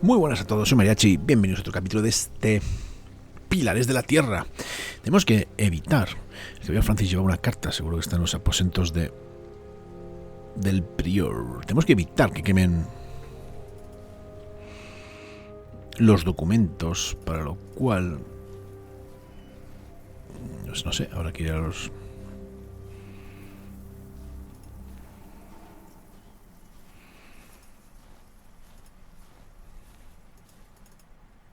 Muy buenas a todos, soy Mariatxi, bienvenidos a otro capítulo de este Pilares de la Tierra. Tenemos que evitar, que veo Francis lleva una carta, seguro que está en los aposentos del prior. Tenemos que evitar que quemen los documentos, para lo cual, pues no sé, habrá que ir a los...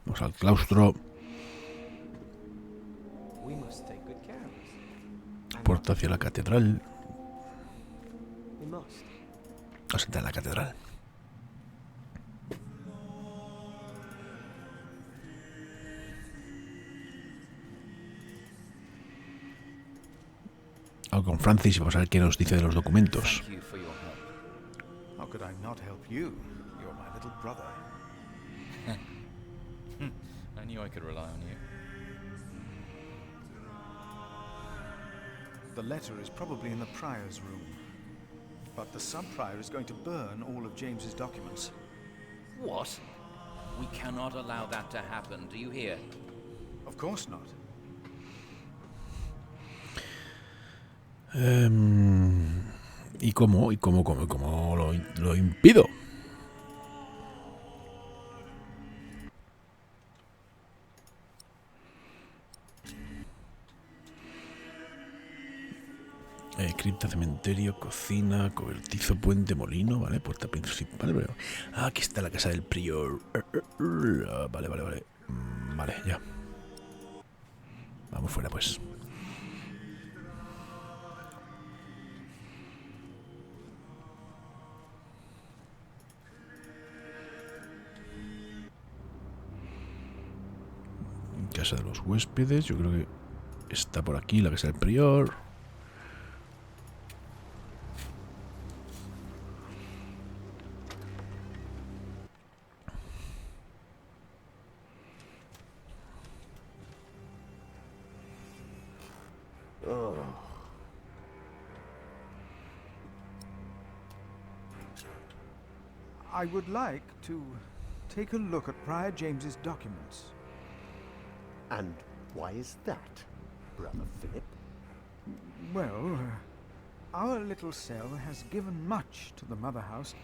Vamos al claustro. Puerta hacia la catedral. Vamos a entrar en la catedral. Hablo con Francis y vamos a ver qué nos dice de los documentos. I knew I could rely on you. The letter is probably in the prior's room, but the sub-prior is going to burn all of James's documents. What? We cannot allow that to happen, do you hear? Of course not. ¿Y cómo lo impido? Cripta, cementerio, cocina, cobertizo, puente, molino, ¿vale? Puerta principal, pero... Ah, aquí está la casa del prior. Vale. Vale, ya. Vamos fuera, pues. Casa de los huéspedes, yo creo que está por aquí la casa del prior. I would like to take a look at Prior James's documents. And why is that, Brother Philip? Well, our little cell has given much to the mother house.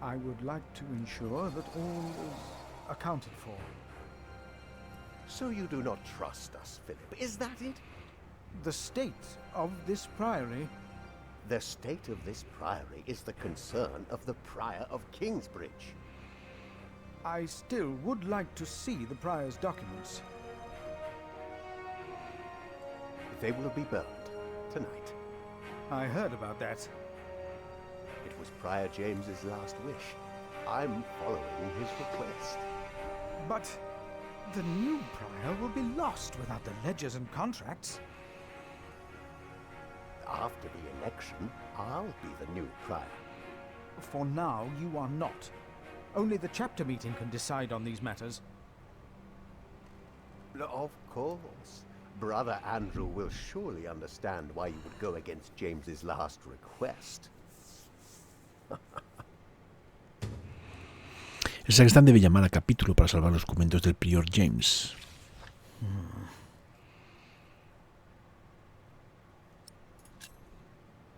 I would like to ensure that all is accounted for. So you do not trust us, Philip, is that it? The state of this priory... The state of this priory is the concern of the Prior of Kingsbridge. I still would like to see the prior's documents. They will be burned tonight. I heard about that. It was Prior James's last wish. I'm following his request. But the new prior will be lost without the ledgers and contracts. After the election, I'll be the new prior. For now, you are not. Only the chapter meeting can decide on these matters. Of course. Brother Andrew will surely understand why you would go against James's last request. El sacristán debe llamar a capítulo para salvar los documentos del prior James.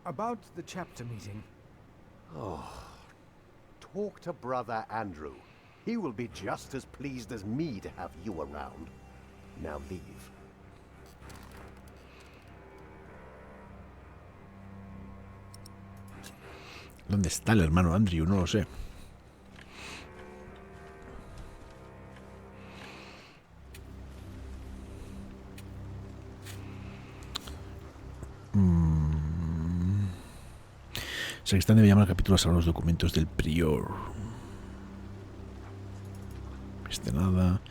About the chapter meeting. Oh, talk to Brother Andrew. He will be just as pleased as me to have you around. Now leave. ¿Dónde está el hermano Andrew? No lo sé. El sacristán debe llamar al capítulo a salvar los documentos del prior. Este nada.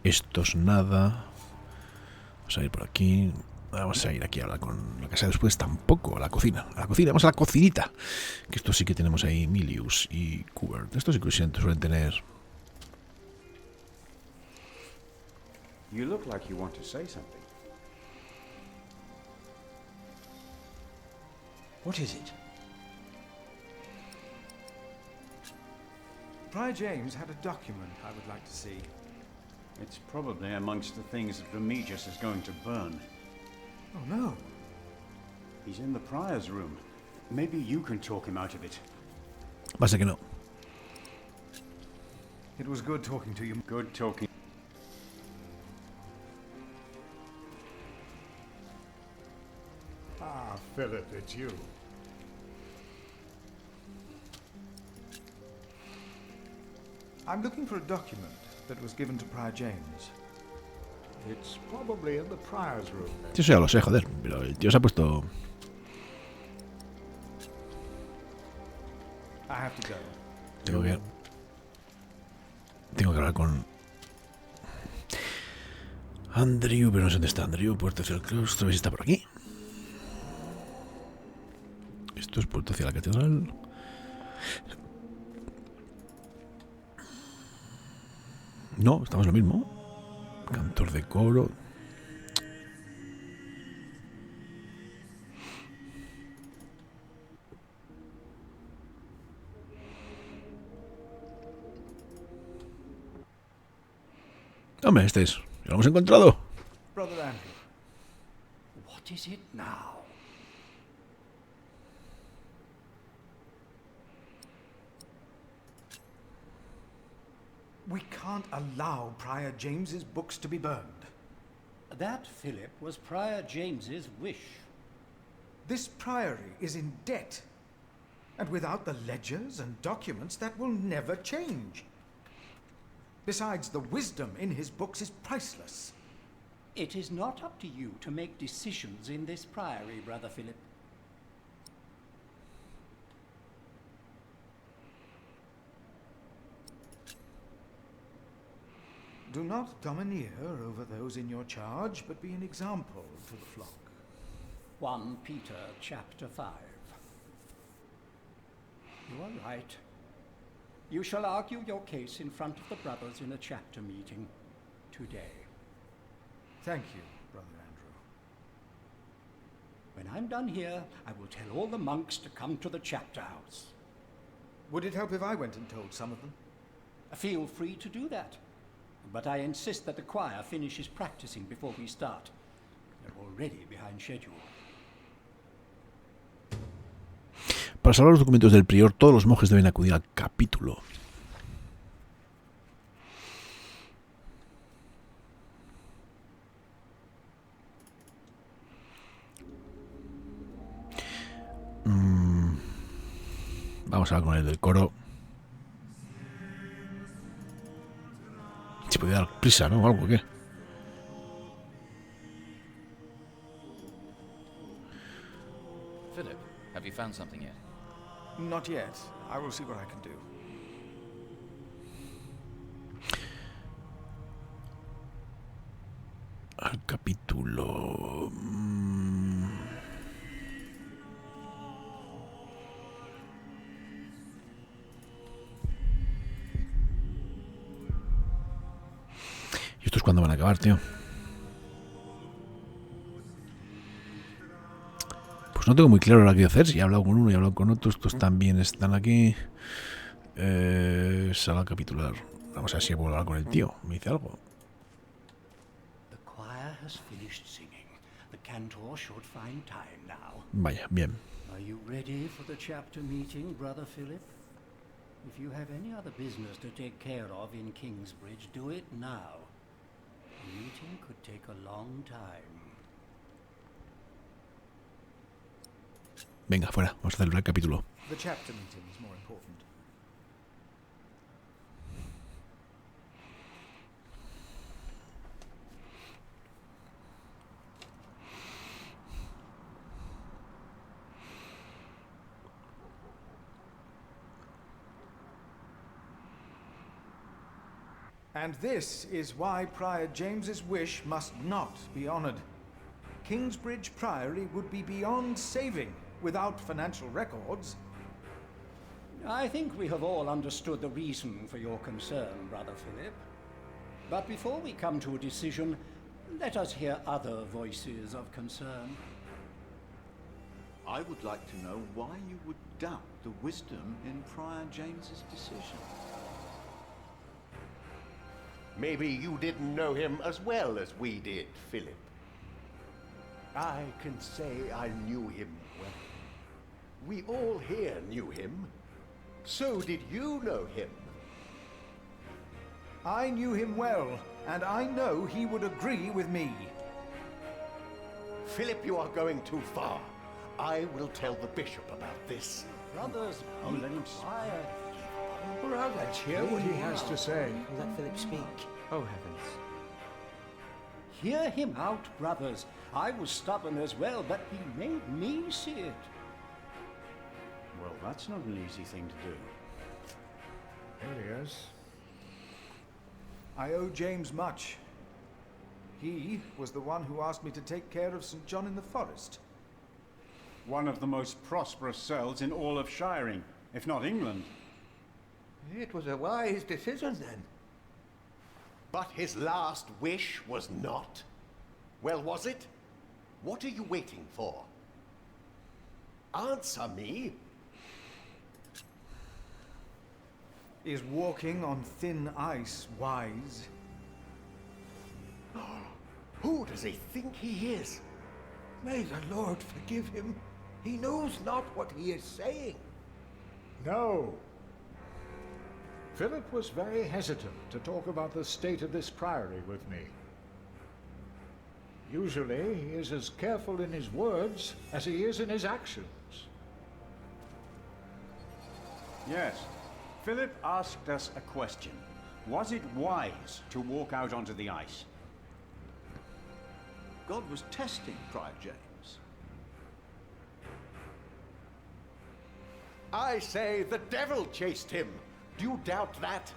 Estos nada. Vamos a ir por aquí. Vamos a ir aquí a hablar con la casa después. Tampoco a la cocina. Vamos a la cocinita. Que esto sí que tenemos ahí Milius y Cubert. Estos sí que suelen tener. You look like you want to say something. What is it? Prior James had a document I would like to see. It's probably amongst the things that Remigius is going to burn. Oh no. He's in the prior's room. Maybe you can talk him out of it. Va a ser que no. It was good talking to you. Good talking. Ah, Philip, it's you. I'm looking for a document that was given to Prior James. It's probably in the prior's room. Sí, eso ya lo sé, joder. Pero el tío se ha puesto... I have to go. Tengo que hablar con... Andrew, pero no sé dónde está Andrew. Puerta hacia el claustro, a ver si está por aquí. Esto es puerta hacia la catedral. No, estamos lo mismo. Cantor de coro. Hombre, este es. Lo hemos encontrado. Brother Andrew. What is it now? We can't allow Prior James's books to be burned. That, Philip, was Prior James's wish. This priory is in debt. And without the ledgers and documents, that will never change. Besides, the wisdom in his books is priceless. It is not up to you to make decisions in this priory, Brother Philip. Do not domineer over those in your charge, but be an example to the flock. 1 Peter chapter 5. You are right. You shall argue your case in front of the brothers in a chapter meeting today. Thank you, Brother Andrew. When I'm done here, I will tell all the monks to come to the chapter house. Would it help if I went and told some of them? Feel free to do that. But I insist that the choir finishes practicing before we start. They're already behind schedule. Para salvar los documentos del prior, todos los monjes deben acudir al capítulo. Vamos a hablar con el del coro. Si podía dar prisa, ¿no? O algo, ¿qué? Philip, have you found something yet? Not yet. I will see what I can do. Al capítulo... ¿Y esto es cuándo van a acabar, tío? Pues no tengo muy claro lo que hacer. Si he hablado con uno y he hablado con otro, estos también están aquí. Sala a capitular. Vamos a ver si puedo hablar con el tío. Me dice algo. The choir has finished singing. The cantor should find time now. Vaya, bien. Are you ready for the chapter meeting, Brother Philip? If you have any other business to take care of in Kingsbridge, do it now. The meeting could take a long time. Venga, fuera. Vamos a celebrar el capítulo. The chapter meeting is more important. And this is why Prior James's wish must not be honored. Kingsbridge Priory would be beyond saving without financial records. I think we have all understood the reason for your concern, Brother Philip. But before we come to a decision, let us hear other voices of concern. I would like to know why you would doubt the wisdom in Prior James's decision. Maybe you didn't know him as well as we did, Philip. I can say I knew him well. We all here knew him. So did you know him? I knew him well, and I know he would agree with me. Philip, you are going too far. I will tell the bishop about this. Brothers, let him quiet. Let's hear what he has to say. Let Philip speak. Oh, heavens. Hear him out, brothers. I was stubborn as well, but he made me see it. Well, that's not an easy thing to do. Here he is. I owe James much. He was the one who asked me to take care of St. John in the Forest. One of the most prosperous cells in all of Shiring, if not England. It was a wise decision then. But his last wish was not. Well, was it? What are you waiting for? Answer me. Is walking on thin ice wise? Who does he think he is? May the Lord forgive him. He knows not what he is saying. No. Philip was very hesitant to talk about the state of this priory with me. Usually, he is as careful in his words as he is in his actions. Yes. Philip asked us a question. Was it wise to walk out onto the ice? God was testing Prior James. I say the devil chased him. Do you doubt that?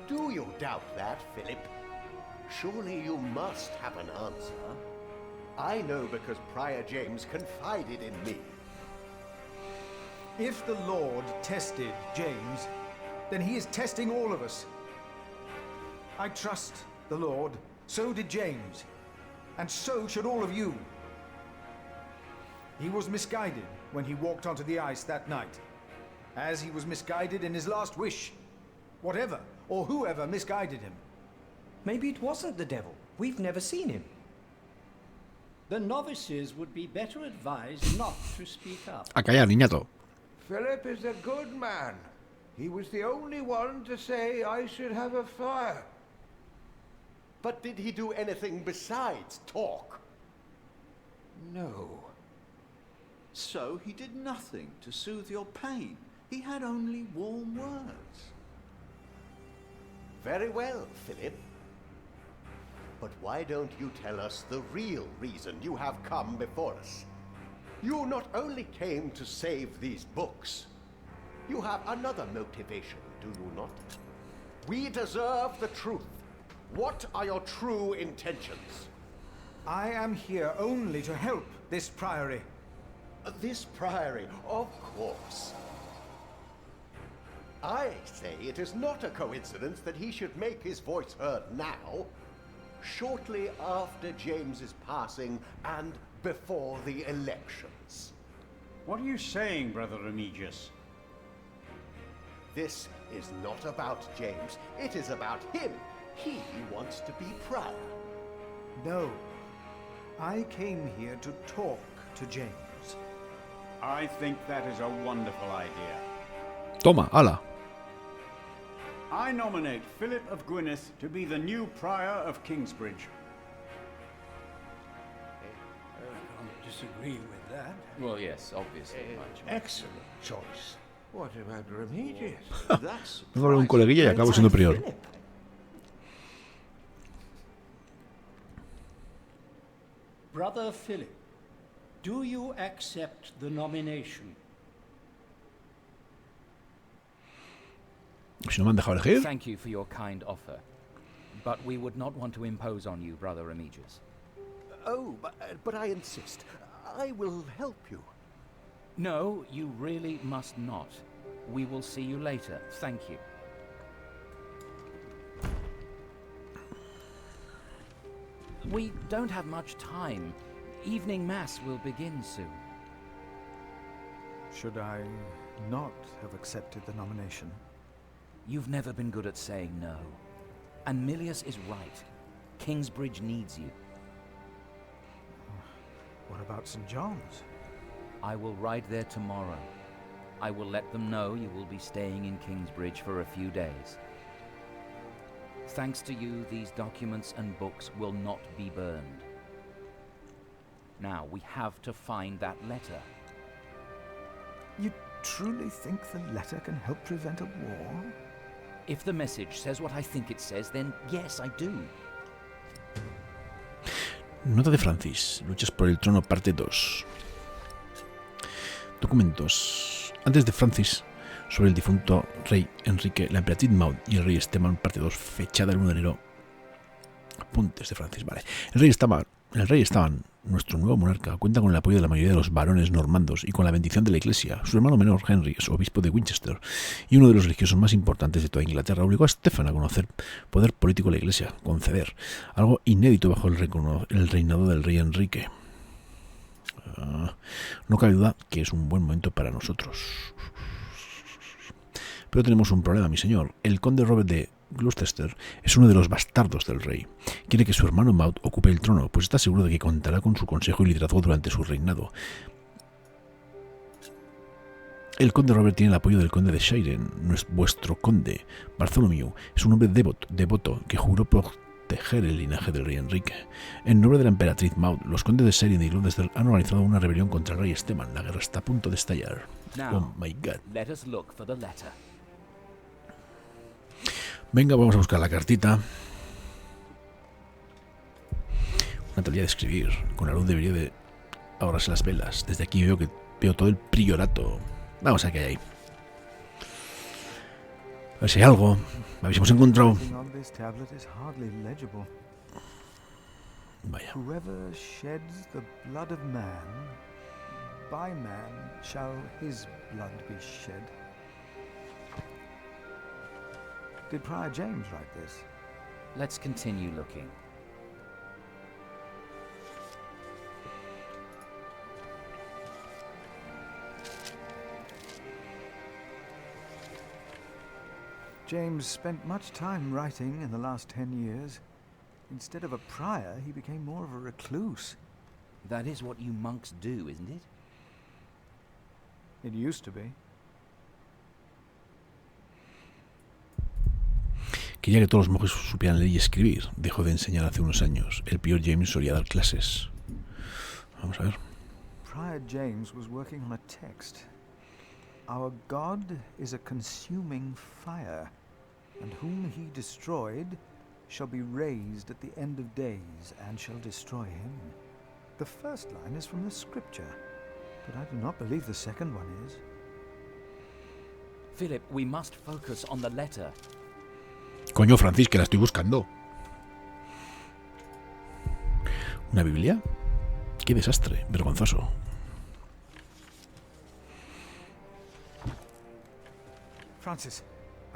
Do you doubt that, Philip? Surely you must have an answer. I know because Prior James confided in me. If the Lord tested James, then he is testing all of us. I trust the Lord, so did James, and so should all of you. He was misguided when he walked onto the ice that night, as he was misguided in his last wish. Whatever or whoever misguided him. Maybe it wasn't the devil. We've never seen him. The novices would be better advised not to speak up. A callar, niñato. Philip is a good man. He was the only one to say I should have a fire. But did he do anything besides talk? No. So he did nothing to soothe your pain. He had only warm words. Very well, Philip. But why don't you tell us the real reason you have come before us? You not only came to save these books, you have another motivation, do you not? We deserve the truth. What are your true intentions? I am here only to help this priory. This priory, of course. I say it is not a coincidence that he should make his voice heard now, shortly after James's passing and before the elections. What are you saying, Brother Remigius? This is not about James. It is about him. He wants to be prior. No. I came here to talk to James. I think that is a wonderful idea. Toma, ala. I nominate Philip of Gwynedd to be the new prior of Kingsbridge. I can't disagree with that. Well, yes, obviously. Excellent choice. What about Remigius? That's Tengo un coleguilla y acabo siendo prior. Philip. Brother Philip, do you accept the nomination? Si no me han dejado elegir. Thank you for your kind offer, but we would not want to impose on you, Brother Remigius. Oh, but I insist. I will help you. No, you really must not. We will see you later. Thank you. We don't have much time. Evening Mass will begin soon. Should I not have accepted the nomination? You've never been good at saying no. And Milius is right. Kingsbridge needs you. What about St. John's? I will ride there tomorrow. I will let them know you will be staying in Kingsbridge for a few days. Thanks to you, these documents and books will not be burned. Now, we have to find that letter. You truly think the letter can help prevent a war? If the message says what I think it says, then yes, I do. Nota de Francis. Luchas por el trono, parte 2. Documentos. Antes de Francis, sobre el difunto rey Enrique, la emperatriz Maud y el rey Esteban, parte 2, fechada el 1 de enero. Apuntes de Francis, vale. El rey Esteban, nuestro nuevo monarca, cuenta con el apoyo de la mayoría de los varones normandos y con la bendición de la Iglesia. Su hermano menor, Henry, es obispo de Winchester y uno de los religiosos más importantes de toda Inglaterra. Obligó a Stephen a conocer poder político de la Iglesia, conceder, algo inédito bajo el reinado del rey Enrique. No cabe duda que es un buen momento para nosotros. Pero tenemos un problema, mi señor. El conde Robert de Gloucester es uno de los bastardos del rey. Quiere que su hermano Maud ocupe el trono, pues está seguro de que contará con su consejo y liderazgo durante su reinado. El conde Robert tiene el apoyo del conde de Shiren. Vuestro conde, Bartholomew, es un hombre devoto que juró proteger el linaje del rey Enrique. En nombre de la emperatriz Maud, los condes de Shiren y Gloucester han organizado una rebelión contra el rey Esteban. La guerra está a punto de estallar. Oh my God. Let us look for the letter. Venga, vamos a buscar la cartita. Una tablilla de escribir. Con la luz debería de ahorrarse las velas. Desde aquí veo todo el priorato. Vamos a ver qué hay ahí. A ver si hay algo. A ver si hemos encontrado. Vaya. Whoever sheds the blood of man, by man shall his blood be shed. Did Prior James write this? Let's continue looking. James spent much time writing in the last 10 years. Instead of a prior, he became more of a recluse. That is what you monks do, isn't it? It used to be. Quería que todos los monjes supieran leer y escribir. Dejó de enseñar hace unos años. El prior James solía dar clases. Vamos a ver. Prior James was working on a text. Our God is a consuming fire, and whom he destroyed shall be raised at the end of days, and shall destroy him. The first line is from the scripture, but I do not believe the second one is. Philip, we must focus on the letter. Coño, Francis, que la estoy buscando. ¿Una Biblia? Qué desastre, vergonzoso. Francis,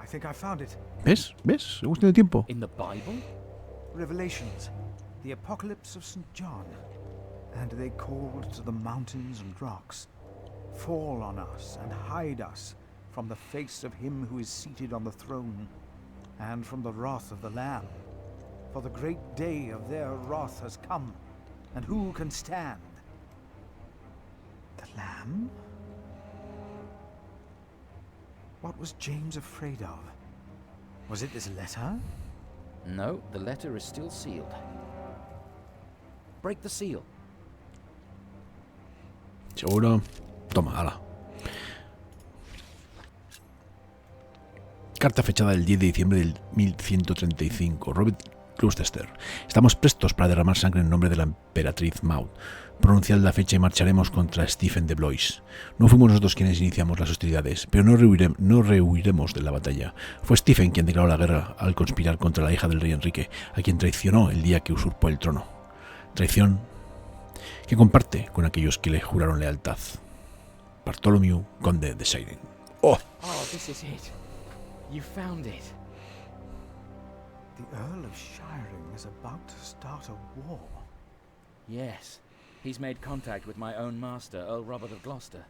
I think I found it. ¿Ves? ¿Ves? Hemos tenido tiempo. In the Bible? Revelations, the apocalypse of St. John. And they called to the mountains and rocks, fall on us and hide us from the face of him who is seated on the throne, and from the wrath of the Lamb. For the great day of their wrath has come, and who can stand? The Lamb? What was James afraid of? Was it this letter? No, the letter is still sealed. Break the seal. ¿Seguro? Toma, ala. Carta fechada el 10 de diciembre del 1135. Robert Gloucester. Estamos prestos para derramar sangre en nombre de la emperatriz Maud. Pronunciad la fecha y marcharemos contra Stephen de Blois. No fuimos nosotros quienes iniciamos las hostilidades, pero no rehuiremos de la batalla. Fue Stephen quien declaró la guerra al conspirar contra la hija del rey Enrique, a quien traicionó el día que usurpó el trono. Traición que comparte con aquellos que le juraron lealtad. Bartholomew, conde de Shiren. ¡Oh! Oh, this is it. You found it. The Earl of Shiring is about to start a war. Yes. He's made contact with my own master, Earl Robert of Gloucester.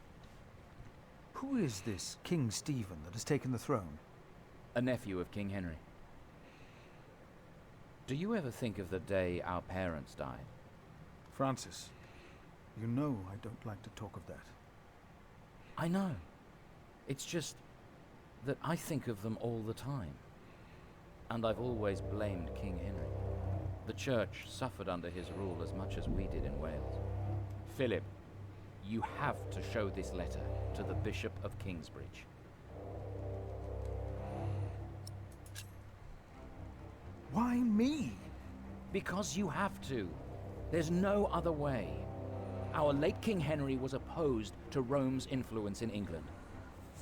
Who is this King Stephen that has taken the throne? A nephew of King Henry. Do you ever think of the day our parents died? Francis, you know I don't like to talk of that. I know. It's just that I think of them all the time. And I've always blamed King Henry. The church suffered under his rule as much as we did in Wales. Philip, you have to show this letter to the Bishop of Kingsbridge. Why me? Because you have to. There's no other way. Our late King Henry was opposed to Rome's influence in England.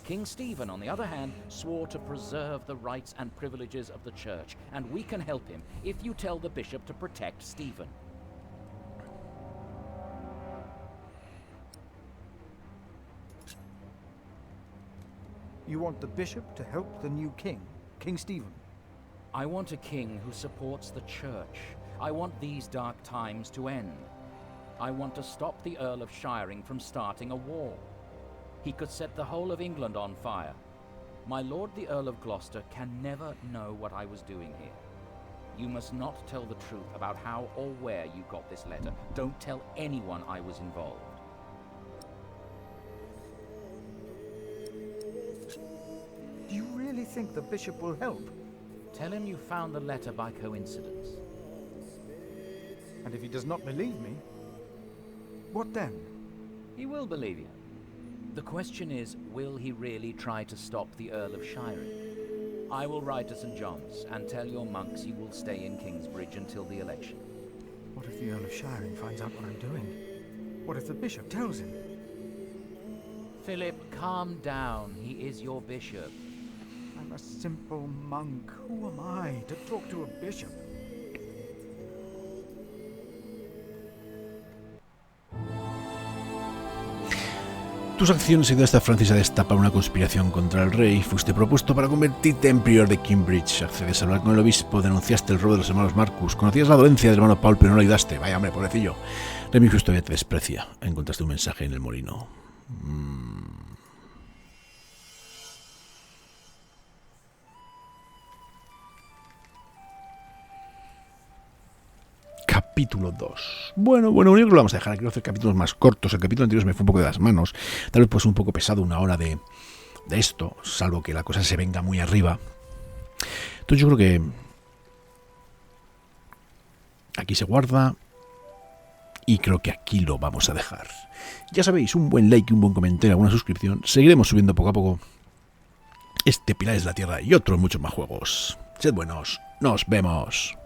King Stephen, on the other hand, swore to preserve the rights and privileges of the church, and we can help him if you tell the bishop to protect Stephen. You want the bishop to help the new king, King Stephen? I want a king who supports the church. I want these dark times to end. I want to stop the Earl of Shiring from starting a war. He could set the whole of England on fire. My lord the Earl of Gloucester can never know what I was doing here. You must not tell the truth about how or where you got this letter. Don't tell anyone I was involved. Do you really think the bishop will help? Tell him you found the letter by coincidence. And if he does not believe me, what then? He will believe you. The question is, will he really try to stop the Earl of Shiring? I will ride to St. John's and tell your monks you will stay in Kingsbridge until the election. What if the Earl of Shiring finds out what I'm doing? What if the bishop tells him? Philip, calm down. He is your bishop. I'm a simple monk. Who am I to talk to a bishop? Tus acciones ayudaste a Francis a destapar una conspiración contra el rey, fuiste propuesto para convertirte en prior de Kingsbridge, accedes a hablar con el obispo, denunciaste el robo de los hermanos Marcus, conocías la dolencia del hermano Paul pero no le ayudaste, vaya hombre, pobrecillo. Remigius todavía te desprecia, encontraste un mensaje en el molino. Capítulo 2. Bueno, yo creo que lo vamos a dejar aquí, quiero hacer capítulos más cortos. El capítulo anterior me fue un poco de las manos. Tal vez pues un poco pesado una hora de esto, salvo que la cosa se venga muy arriba. Entonces yo creo que aquí se guarda y creo que aquí lo vamos a dejar. Ya sabéis, un buen like, un buen comentario, alguna suscripción. Seguiremos subiendo poco a poco este Pilares de la Tierra y otros muchos más juegos. Sed buenos, nos vemos.